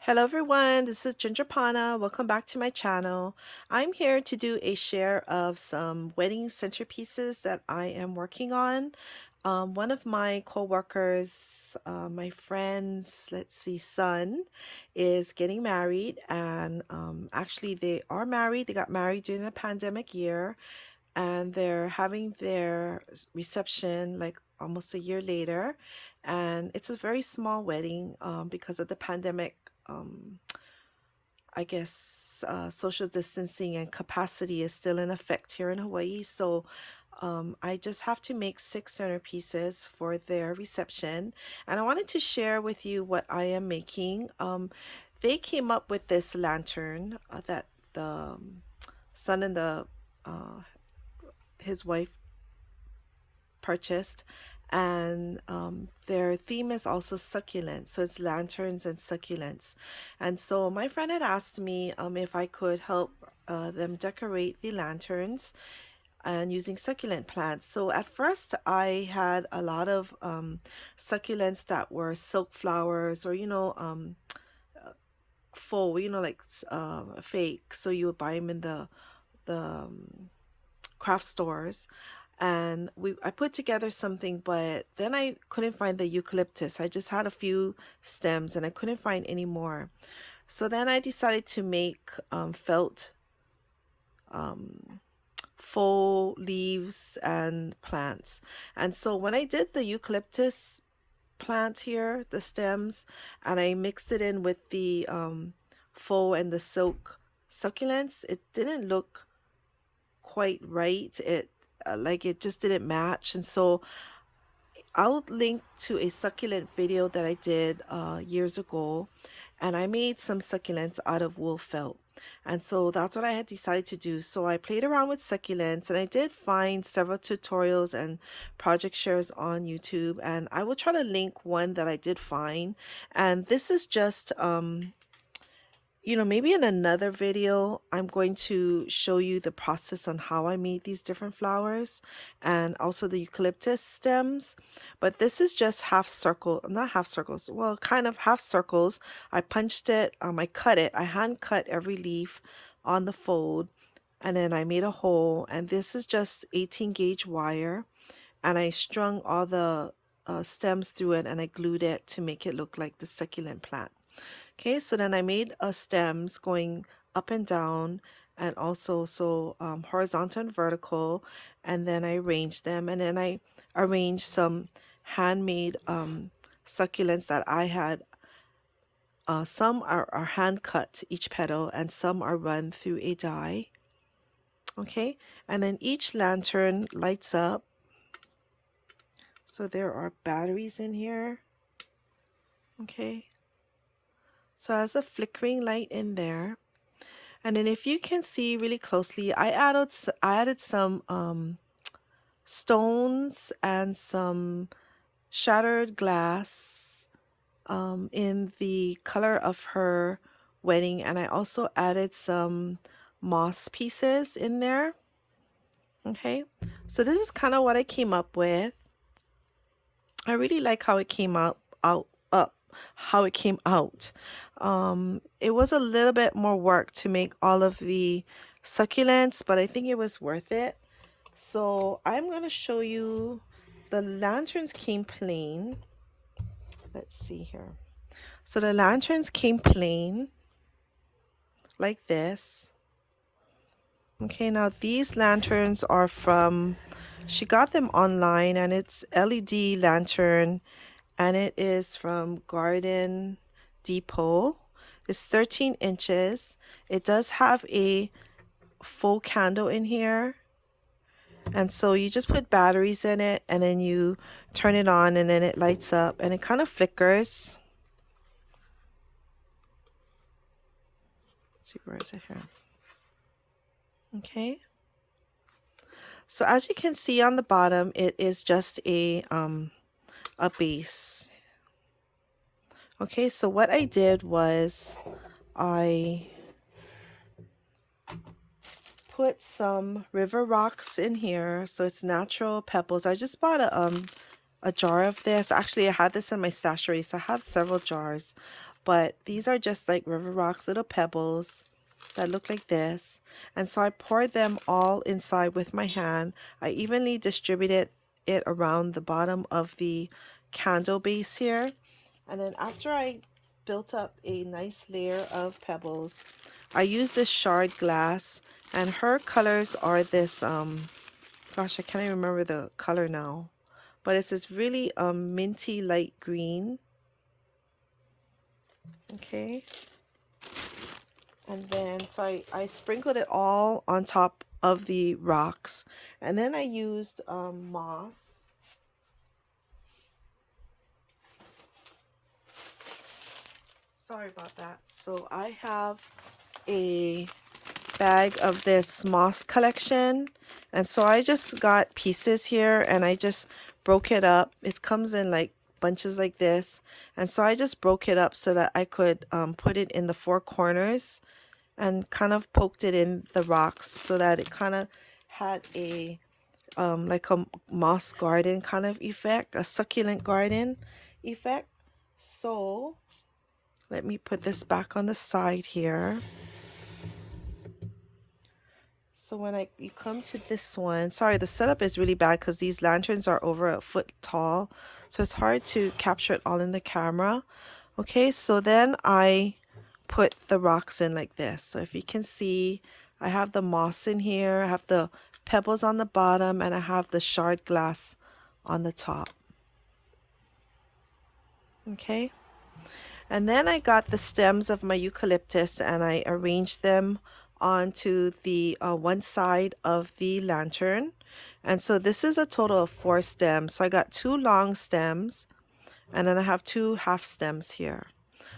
Hello everyone, this is Ginger Pana. Welcome back to my channel. I'm here to do a share of some wedding centerpieces that I am working on. One of my co-workers, my friend's, let's see, son is getting married, and actually they are married. They got married during the pandemic year, and they're having their reception like almost a year later, and it's a very small wedding because of the pandemic. I guess social distancing and capacity is still in effect here in Hawaii. So I just have to make 6 centerpieces for their reception. And I wanted to share with you what I am making. They came up with this lantern that the son and the his wife purchased, and their theme is also succulent, so it's lanterns and succulents. And so my friend had asked me if I could help them decorate the lanterns and using succulent plants. So at first I had a lot of succulents that were silk flowers, or faux, like fake, so you would buy them in the craft stores. And I put together something, but then I couldn't find the eucalyptus. I just had a few stems and I couldn't find any more. So then I decided to make felt um, faux leaves and plants. And so when I did the eucalyptus plant here, the stems, and I mixed it in with the faux and the silk succulents, it didn't look quite right. It just didn't match. And so I'll link to a succulent video that I did years ago, and I made some succulents out of wool felt. And so that's what I had decided to do. So I played around with succulents, and I did find several tutorials and project shares on YouTube, and I will try to link one that I did find. And this is just maybe in another video, I'm going to show you the process on how I made these different flowers and also the eucalyptus stems. But this is just half circle, not half circles, well, kind of half circles. I punched it, I cut it, I hand cut every leaf on the fold, and then I made a hole. And this is just 18 gauge wire, and I strung all the stems through it, and I glued it to make it look like the succulent plant. Okay, so then I made stems going up and down, and also horizontal and vertical, and then I arranged them, and then I arranged some handmade succulents that I had. Some are hand cut, each petal, and some are run through a die. Okay, and then each lantern lights up. So there are batteries in here. Okay. So it has a flickering light in there. And then if you can see really closely, I added some stones and some shattered glass in the color of her wedding. And I also added some moss pieces in there. Okay, so this is kind of what I came up with. I really like how it came out how it came out. It was a little bit more work to make all of the succulents, but I think it was worth it. So I'm going to show you, the lanterns came plain. Let's see here. So the lanterns came plain like this. Okay, now these lanterns are from, she got them online, and it's LED lantern, and it is from Garden Depot. It's 13 inches. It does have a full candle in here. And so you just put batteries in it, and then you turn it on, and then it lights up, and it kind of flickers. Let's see, where is it here? Okay. So as you can see on the bottom, it is just a base. Okay, so what I did was I put some river rocks in here, so it's natural pebbles. I just bought a jar of this. Actually, I had this in my stash already, so I have several jars but these are just like river rocks, little pebbles that look like this. And so I poured them all inside with my hand. I evenly distributed it around the bottom of the candle base here. And then after I built up a nice layer of pebbles, I used this shard glass, and her colors are this gosh, I can't even remember the color now, but it's this really minty light green. Okay. And then so I sprinkled it all on top of the rocks, and then I used moss. Sorry about that. So I have a bag of this moss collection, and so I just got pieces here and I just broke it up. It comes in like bunches like this, and so I just broke it up so that I could put it in the four corners and kind of poked it in the rocks so that it kind of had a like a moss garden kind of effect, a succulent garden effect. So let me put this back on the side here. So when you come to this one, sorry, the setup is really bad because these lanterns are over a foot tall, so it's hard to capture it all in the camera. Okay, so then I put the rocks in like this. So if you can see, I have the moss in here, I have the pebbles on the bottom, and I have the shard glass on the top. Okay, and then I got the stems of my eucalyptus and I arranged them onto the one side of the lantern. And so this is a total of 4 stems. So I got 2 long stems, and then I have 2 half stems here.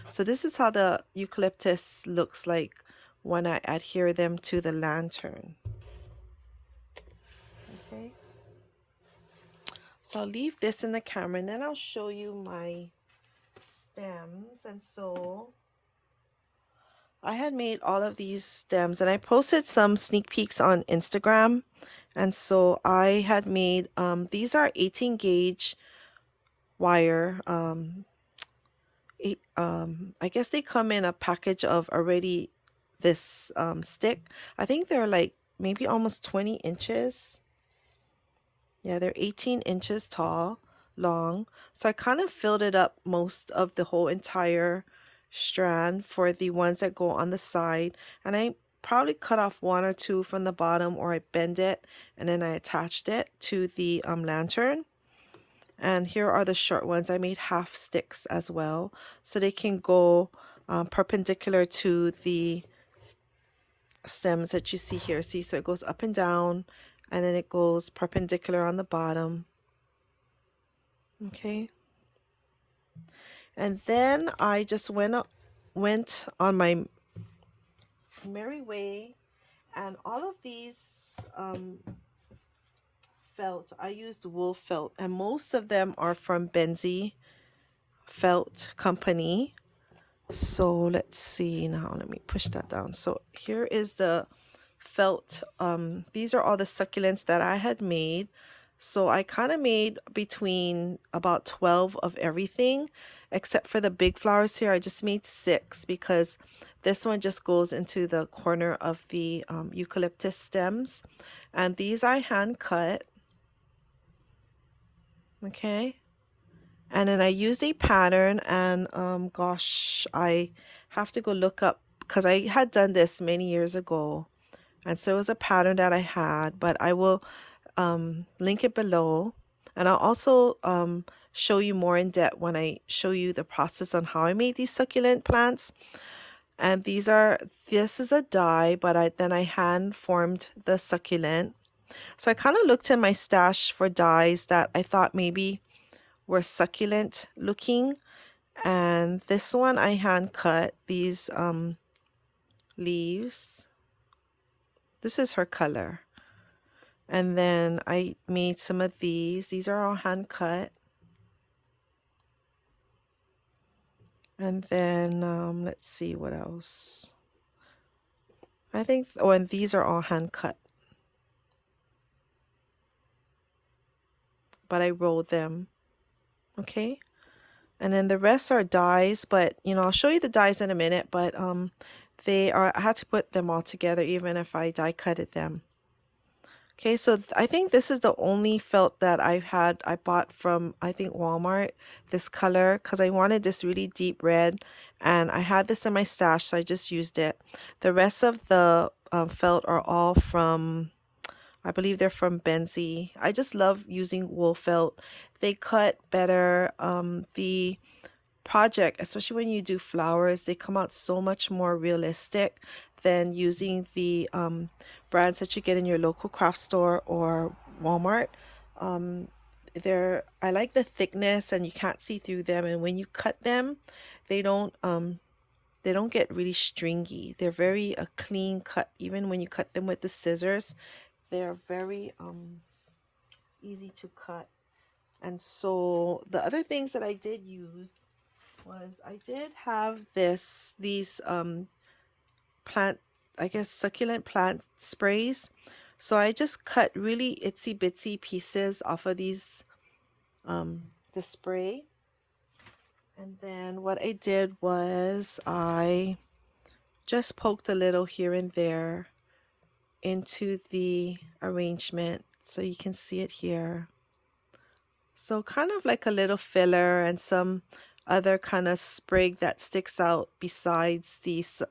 So this is how the eucalyptus looks like when I adhere them to the lantern. Okay. So I'll leave this in the camera and then I'll show you my stems. And so I had made all of these stems and I posted some sneak peeks on Instagram. And so I had made, these are 18 gauge wire. I guess they come in a package of already this stick. I think they're like maybe almost 20 inches. Yeah, they're 18 inches tall, long. So I kind of filled it up most of the whole entire strand for the ones that go on the side. And I probably cut off 1 or 2 from the bottom, or I bend it and then I attached it to the lantern. And here are the short ones. I made half sticks as well, so they can go perpendicular to the stems that you see here. See, so it goes up and down, and then it goes perpendicular on the bottom. Okay. And then I just went on my merry way, and all of these felt, I used wool felt, and most of them are from Benzie Felt Company. So let's see now, let me push that down. So here is the felt. These are all the succulents that I had made. So I kind of made between about 12 of everything, except for the big flowers here. I just made 6 because this one just goes into the corner of the eucalyptus stems. And these I hand cut. Okay. And then I used a pattern, and gosh, I have to go look up because I had done this many years ago. And so it was a pattern that I had, but I will link it below. And I'll also show you more in depth when I show you the process on how I made these succulent plants. And this is a die, but then I hand formed the succulent. So I kind of looked in my stash for dies that I thought maybe were succulent looking, and this one I hand cut these leaves. This is her color. And then I made some of these are all hand cut. And then let's see what else. I think, oh, and these are all hand cut, but I rolled them. Okay, And then the rest are dies, but you know, I'll show you the dies in a minute, but they are, I had to put them all together even if I die cutted them. Okay, so I think this is the only felt that I bought from, I think, Walmart, this color, because I wanted this really deep red, and I had this in my stash, so I just used it. The rest of the felt are all from, I believe they're from Benzie. I just love using wool felt. They cut better. The project, especially when you do flowers, they come out so much more realistic than using the brands that you get in your local craft store or Walmart. Um, I like the thickness and you can't see through them. And when you cut them, they don't um, they don't get really stringy. They're very a clean cut. Even when you cut them with the scissors, they're very easy to cut. And so the other things that I did use was I did have these plant, I guess, succulent plant sprays. So I just cut really itsy bitsy pieces off of the spray. And then what I did was I just poked a little here and there into the arrangement so you can see it here. So kind of like a little filler and some other kind of sprig that sticks out besides these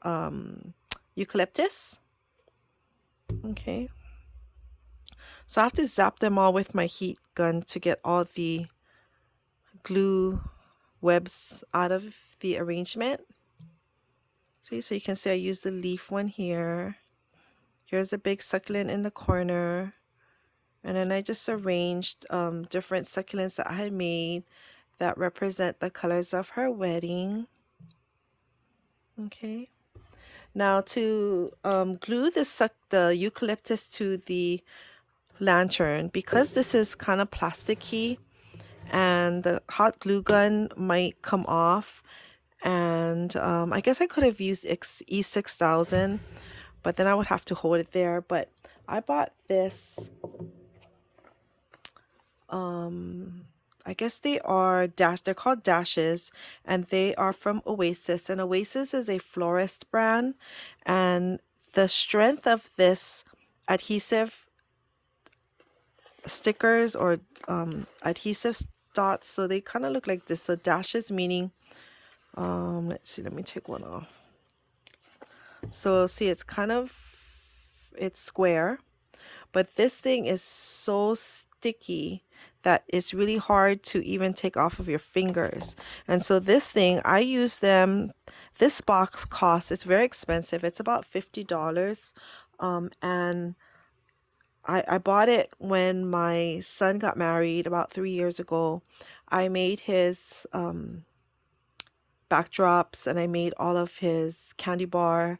eucalyptus. Okay. So I have to zap them all with my heat gun to get all the glue webs out of the arrangement. See, so you can see I used the leaf one here. Here's a big succulent in the corner. And then I just arranged different succulents that I had made that represent the colors of her wedding. Okay. Now to glue the eucalyptus to the lantern, because this is kind of plasticky and the hot glue gun might come off, and I guess I could have used E6000, but then I would have to hold it there. But I bought this I guess they're called dashes, and they are from Oasis, and Oasis is a florist brand, and the strength of this adhesive stickers or adhesive dots, so they kind of look like this. So dashes meaning let's see, let me take one off. So see, it's square, but this thing is so sticky that it's really hard to even take off of your fingers. And so this thing, I use them. This box costs, it's very expensive. It's about $50. And I bought it when my son got married about 3 years ago. I made his backdrops and I made all of his candy bar.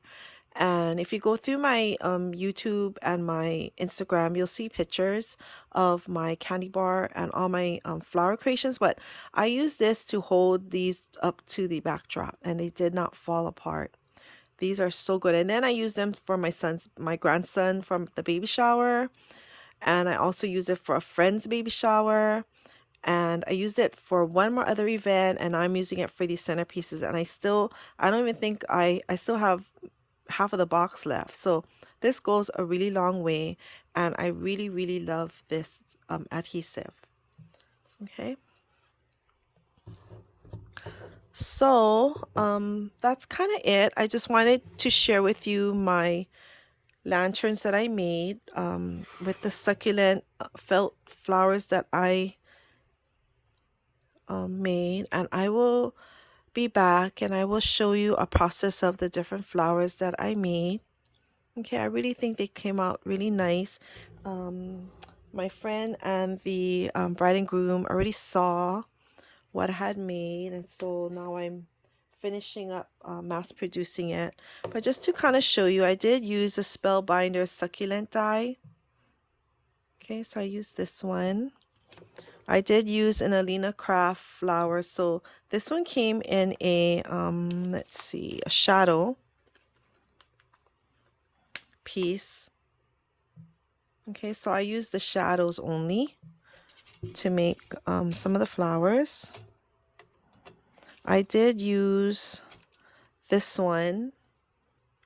And if you go through my YouTube and my Instagram, you'll see pictures of my candy bar and all my flower creations. But I use this to hold these up to the backdrop and they did not fall apart. These are so good. And then I use them for my grandson from the baby shower. And I also use it for a friend's baby shower. And I used it for one more other event, and I'm using it for these centerpieces. And I don't even think I still have half of the box left. So this goes a really long way, and I really, really love this adhesive. Okay. So that's kind of it. I just wanted to share with you my lanterns that I made with the succulent felt flowers that I made, and I will be back and I will show you a process of the different flowers that I made. Okay, I really think they came out really nice. My friend and the bride and groom already saw what I had made, and so now I'm finishing up mass producing it. But just to kind of show you, I did use a Spellbinder succulent die. Okay, so I used this one. I did use an Alina Craft flower. So this one came in a, let's see, a shadow piece. Okay, so I used the shadows only to make some of the flowers. I did use this one.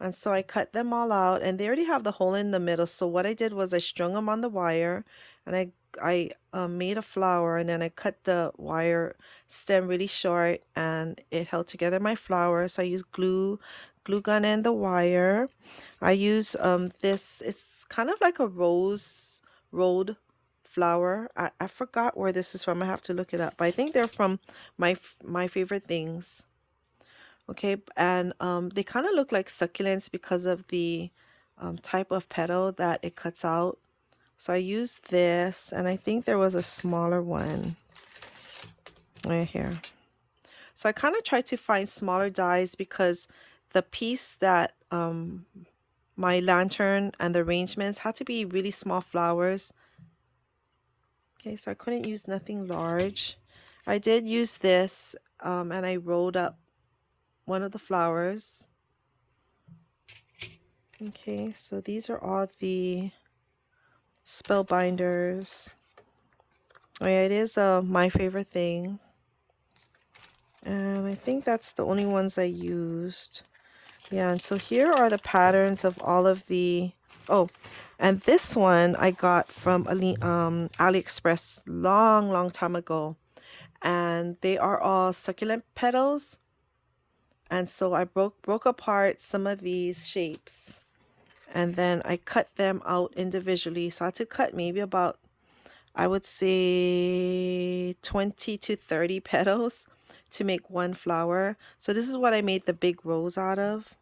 And so I cut them all out, and they already have the hole in the middle. So what I did was I strung them on the wire, and I made a flower, and then I cut the wire stem really short, and it held together my flower. So I used glue gun and the wire. I use this. It's kind of like a rose rolled flower. I forgot where this is from. I have to look it up. But I think they're from my favorite things. Okay, and they kind of look like succulents because of the type of petal that it cuts out. So I used this, and I think there was a smaller one right here. So I kind of tried to find smaller dies because the piece that my lantern and the arrangements had to be really small flowers. Okay, so I couldn't use nothing large. I did use this, and I rolled up one of the flowers. Okay, so these are all the spellbinders. Oh yeah, it is my favorite thing. And I think that's the only ones I used. Yeah, and so here are the patterns of all of the... Oh, and this one I got from AliExpress long time ago. And they are all succulent petals. And so I broke apart some of these shapes. And then I cut them out individually. So I had to cut maybe about, I would say 20 to 30 petals to make one flower. So this is what I made the big rose out of.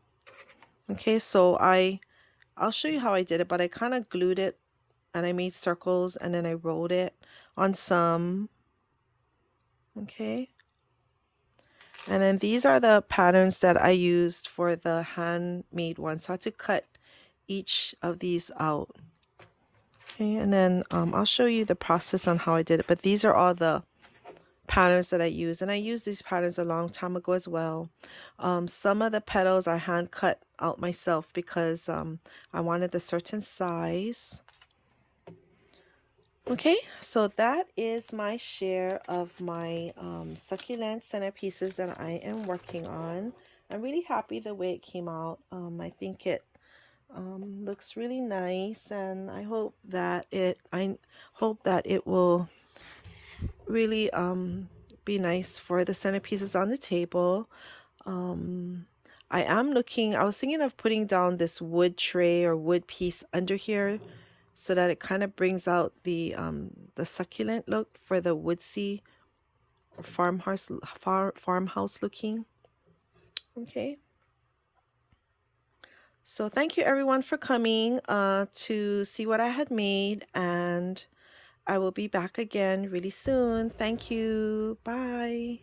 Okay, so I'll show you how I did it, but I kind of glued it and I made circles and then I rolled it on some. Okay. And then these are the patterns that I used for the handmade one. So I had to cut each of these out. Okay, and then I'll show you the process on how I did it. But these are all the patterns that I use, and I used these patterns a long time ago as well. Some of the petals I hand cut out myself because I wanted a certain size. Okay, so that is my share of my succulent centerpieces that I am working on. I'm really happy the way it came out. I think it looks really nice, and I hope that it will really be nice for the centerpieces on the table. I was thinking of putting down this wood tray or wood piece under here so that it kind of brings out the succulent look for the woodsy farmhouse looking. Okay. So thank you everyone for coming to see what I had made, and I will be back again really soon. Thank you. Bye.